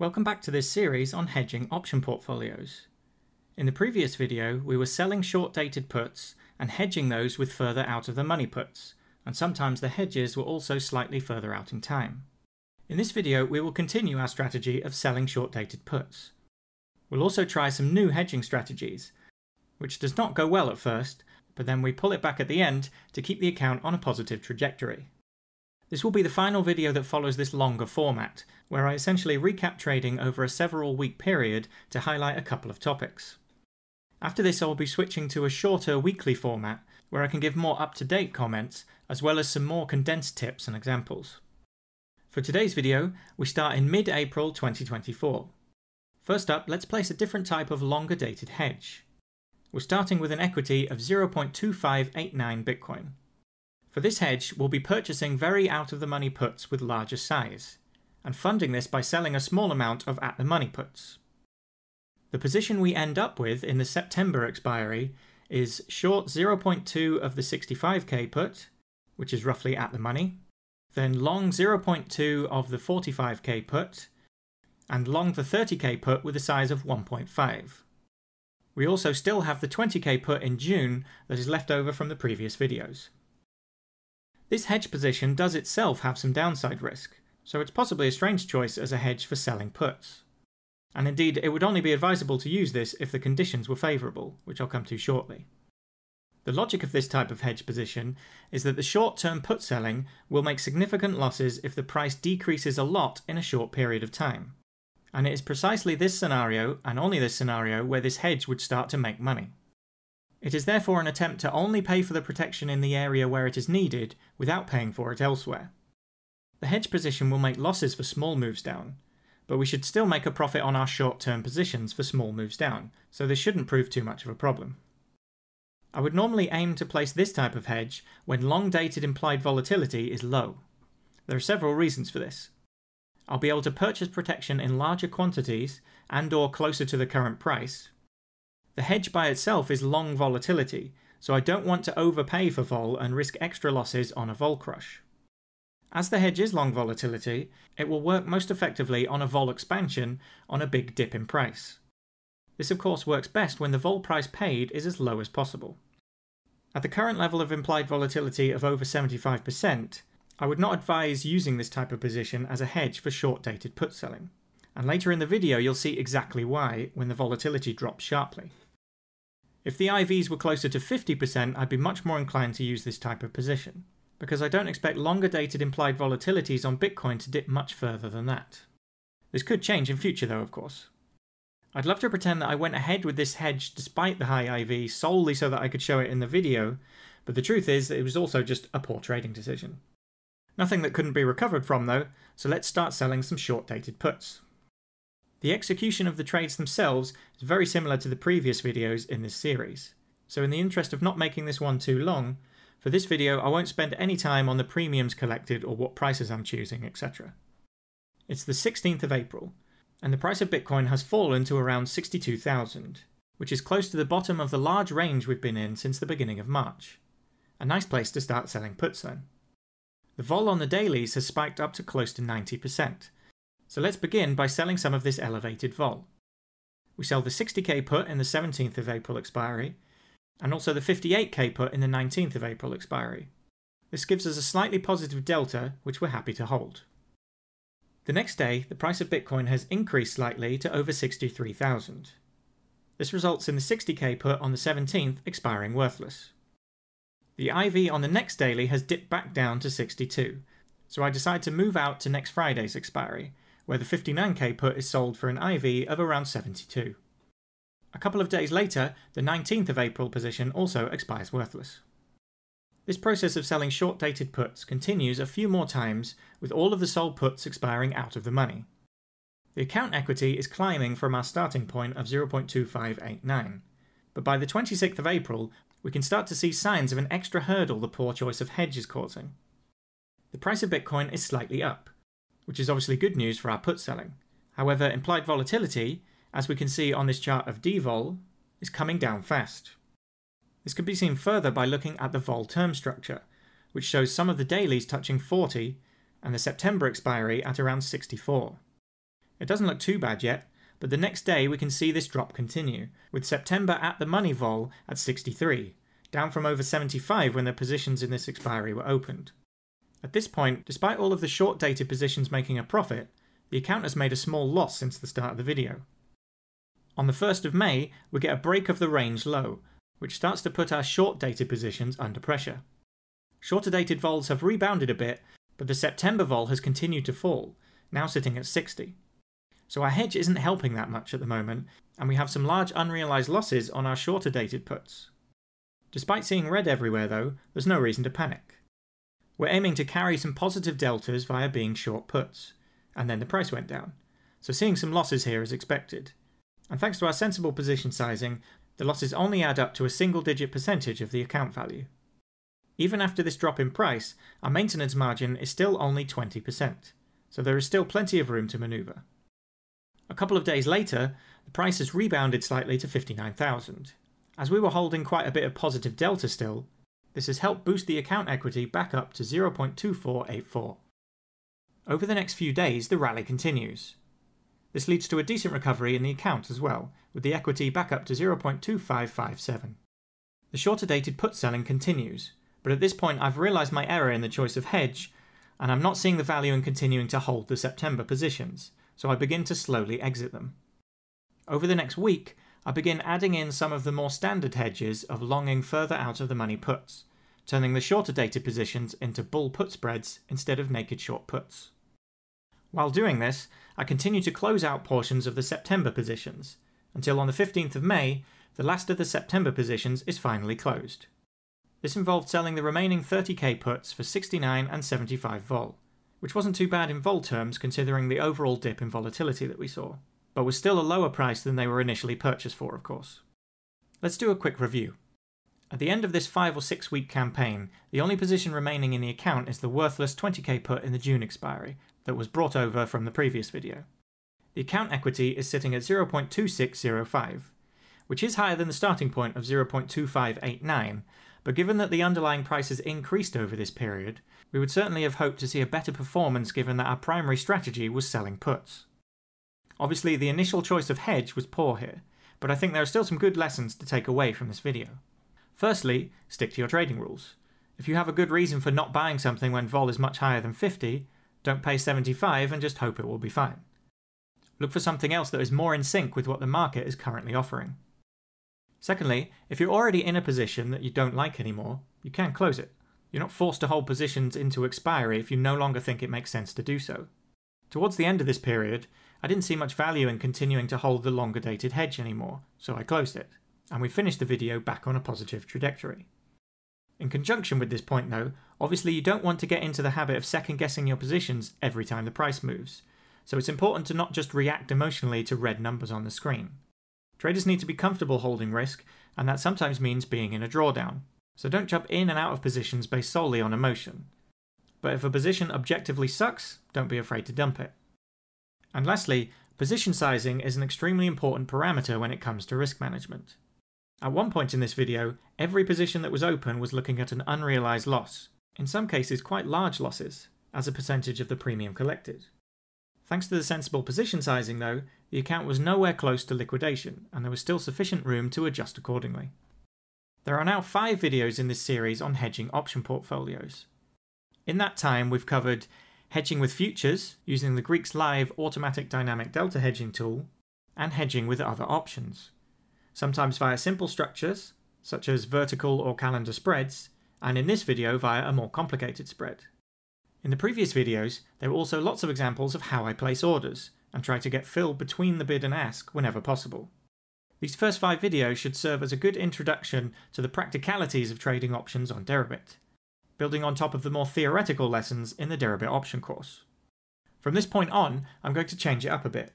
Welcome back to this series on hedging option portfolios. In the previous video, we were selling short-dated puts and hedging those with further out-of-the-money puts, and sometimes the hedges were also slightly further out in time. In this video, we will continue our strategy of selling short-dated puts. We'll also try some new hedging strategies, which does not go well at first, but then we pull it back at the end to keep the account on a positive trajectory. This will be the final video that follows this longer format, where I essentially recap trading over a several week period to highlight a couple of topics. After this, I will be switching to a shorter weekly format, where I can give more up-to-date comments, as well as some more condensed tips and examples. For today's video, we start in mid-April 2024. First up, let's place a different type of longer dated hedge. We're starting with an equity of 0.2589 Bitcoin. For this hedge, we'll be purchasing very out-of-the-money puts with larger size, and funding this by selling a small amount of at-the-money puts. The position we end up with in the September expiry is short 0.2 of the 65k put, which is roughly at the money, then long 0.2 of the 45k put, and long the 30k put with a size of 1.5. We also still have the 20k put in June that is left over from the previous videos. This hedge position does itself have some downside risk, so it's possibly a strange choice as a hedge for selling puts. And indeed, it would only be advisable to use this if the conditions were favourable, which I'll come to shortly. The logic of this type of hedge position is that the short-term put selling will make significant losses if the price decreases a lot in a short period of time. And it is precisely this scenario, and only this scenario, where this hedge would start to make money. It is therefore an attempt to only pay for the protection in the area where it is needed without paying for it elsewhere. The hedge position will make losses for small moves down, but we should still make a profit on our short-term positions for small moves down, so this shouldn't prove too much of a problem. I would normally aim to place this type of hedge when long-dated implied volatility is low. There are several reasons for this. I'll be able to purchase protection in larger quantities and/or closer to the current price. The hedge by itself is long volatility, so I don't want to overpay for vol and risk extra losses on a vol crush. As the hedge is long volatility, it will work most effectively on a vol expansion on a big dip in price. This of course works best when the vol price paid is as low as possible. At the current level of implied volatility of over 75%, I would not advise using this type of position as a hedge for short-dated put selling. And later in the video you'll see exactly why when the volatility drops sharply. If the IVs were closer to 50%, I'd be much more inclined to use this type of position, because I don't expect longer dated implied volatilities on Bitcoin to dip much further than that. This could change in future though, of course. I'd love to pretend that I went ahead with this hedge despite the high IV solely so that I could show it in the video, but the truth is that it was also just a poor trading decision. Nothing that couldn't be recovered from though, so let's start selling some short-dated puts. The execution of the trades themselves is very similar to the previous videos in this series, so in the interest of not making this one too long, for this video I won't spend any time on the premiums collected or what prices I'm choosing, etc. It's the 16th of April, and the price of Bitcoin has fallen to around 62,000, which is close to the bottom of the large range we've been in since the beginning of March. A nice place to start selling puts then. The vol on the dailies has spiked up to close to 90%, so let's begin by selling some of this elevated vol. We sell the 60k put in the 17th of April expiry, and also the 58k put in the 19th of April expiry. This gives us a slightly positive delta, which we're happy to hold. The next day, the price of Bitcoin has increased slightly to over 63,000. This results in the 60k put on the 17th expiring worthless. The IV on the next daily has dipped back down to 62, so I decide to move out to next Friday's expiry, where the 59k put is sold for an IV of around 72. A couple of days later, the 19th of April position also expires worthless. This process of selling short-dated puts continues a few more times, with all of the sold puts expiring out of the money. The account equity is climbing from our starting point of 0.2589, but by the 26th of April, we can start to see signs of an extra hurdle the poor choice of hedge is causing. The price of Bitcoin is slightly up, which is obviously good news for our put selling. However, implied volatility, as we can see on this chart of dvol, is coming down fast. This can be seen further by looking at the vol term structure, which shows some of the dailies touching 40 and the September expiry at around 64. It doesn't look too bad yet, but the next day we can see this drop continue, with September at the money vol at 63, down from over 75 when the positions in this expiry were opened. At this point, despite all of the short-dated positions making a profit, the account has made a small loss since the start of the video. On the 1st of May, we get a break of the range low, which starts to put our short-dated positions under pressure. Shorter-dated vols have rebounded a bit, but the September vol has continued to fall, now sitting at 60. So our hedge isn't helping that much at the moment, and we have some large unrealized losses on our shorter-dated puts. Despite seeing red everywhere though, there's no reason to panic. We're aiming to carry some positive deltas via being short puts, and then the price went down, so seeing some losses here is expected. And thanks to our sensible position sizing, the losses only add up to a single-digit percentage of the account value. Even after this drop in price, our maintenance margin is still only 20%, so there is still plenty of room to maneuver. A couple of days later, the price has rebounded slightly to 59,000. As we were holding quite a bit of positive delta still, this has helped boost the account equity back up to 0.2484. Over the next few days, the rally continues. This leads to a decent recovery in the account as well, with the equity back up to 0.2557. The shorter dated put selling continues, but at this point I've realised my error in the choice of hedge, and I'm not seeing the value in continuing to hold the September positions, so I begin to slowly exit them. Over the next week, I begin adding in some of the more standard hedges of longing further out of the money puts, turning the shorter dated positions into bull put spreads instead of naked short puts. While doing this, I continue to close out portions of the September positions, until on the 15th of May, the last of the September positions is finally closed. This involved selling the remaining 30k puts for 69 and 75 vol, which wasn't too bad in vol terms considering the overall dip in volatility that we saw, but was still a lower price than they were initially purchased for, of course. Let's do a quick review. At the end of this 5 or 6 week campaign, the only position remaining in the account is the worthless 20k put in the June expiry that was brought over from the previous video. The account equity is sitting at 0.2605, which is higher than the starting point of 0.2589, but given that the underlying price has increased over this period, we would certainly have hoped to see a better performance given that our primary strategy was selling puts. Obviously, the initial choice of hedge was poor here, but I think there are still some good lessons to take away from this video. Firstly, stick to your trading rules. If you have a good reason for not buying something when vol is much higher than 50, don't pay 75 and just hope it will be fine. Look for something else that is more in sync with what the market is currently offering. Secondly, if you're already in a position that you don't like anymore, you can close it. You're not forced to hold positions into expiry if you no longer think it makes sense to do so. Towards the end of this period, I didn't see much value in continuing to hold the longer dated hedge anymore, so I closed it, and we finished the video back on a positive trajectory. In conjunction with this point though, obviously you don't want to get into the habit of second guessing your positions every time the price moves, so it's important to not just react emotionally to red numbers on the screen. Traders need to be comfortable holding risk, and that sometimes means being in a drawdown, so don't jump in and out of positions based solely on emotion. But if a position objectively sucks, don't be afraid to dump it. And lastly, position sizing is an extremely important parameter when it comes to risk management. At one point in this video, every position that was open was looking at an unrealized loss, in some cases quite large losses, as a percentage of the premium collected. Thanks to the sensible position sizing though, the account was nowhere close to liquidation, and there was still sufficient room to adjust accordingly. There are now 5 videos in this series on hedging option portfolios. In that time we've covered hedging with futures using the Greek's Live automatic dynamic delta hedging tool, and hedging with other options, sometimes via simple structures such as vertical or calendar spreads, and in this video via a more complicated spread. In the previous videos there were also lots of examples of how I place orders and try to get fill between the bid and ask whenever possible. These first 5 videos should serve as a good introduction to the practicalities of trading options on Deribit, building on top of the more theoretical lessons in the Deribit option course. From this point on, I'm going to change it up a bit.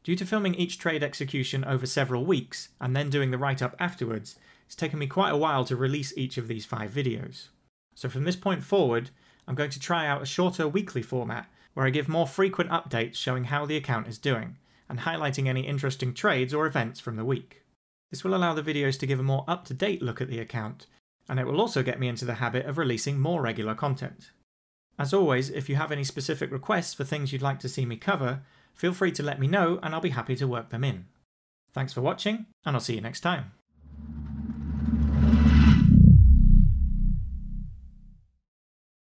Due to filming each trade execution over several weeks and then doing the write-up afterwards, it's taken me quite a while to release each of these 5 videos. So from this point forward, I'm going to try out a shorter weekly format where I give more frequent updates showing how the account is doing, and highlighting any interesting trades or events from the week. This will allow the videos to give a more up-to-date look at the account, and it will also get me into the habit of releasing more regular content. As always, if you have any specific requests for things you'd like to see me cover, feel free to let me know and I'll be happy to work them in. Thanks for watching, and I'll see you next time.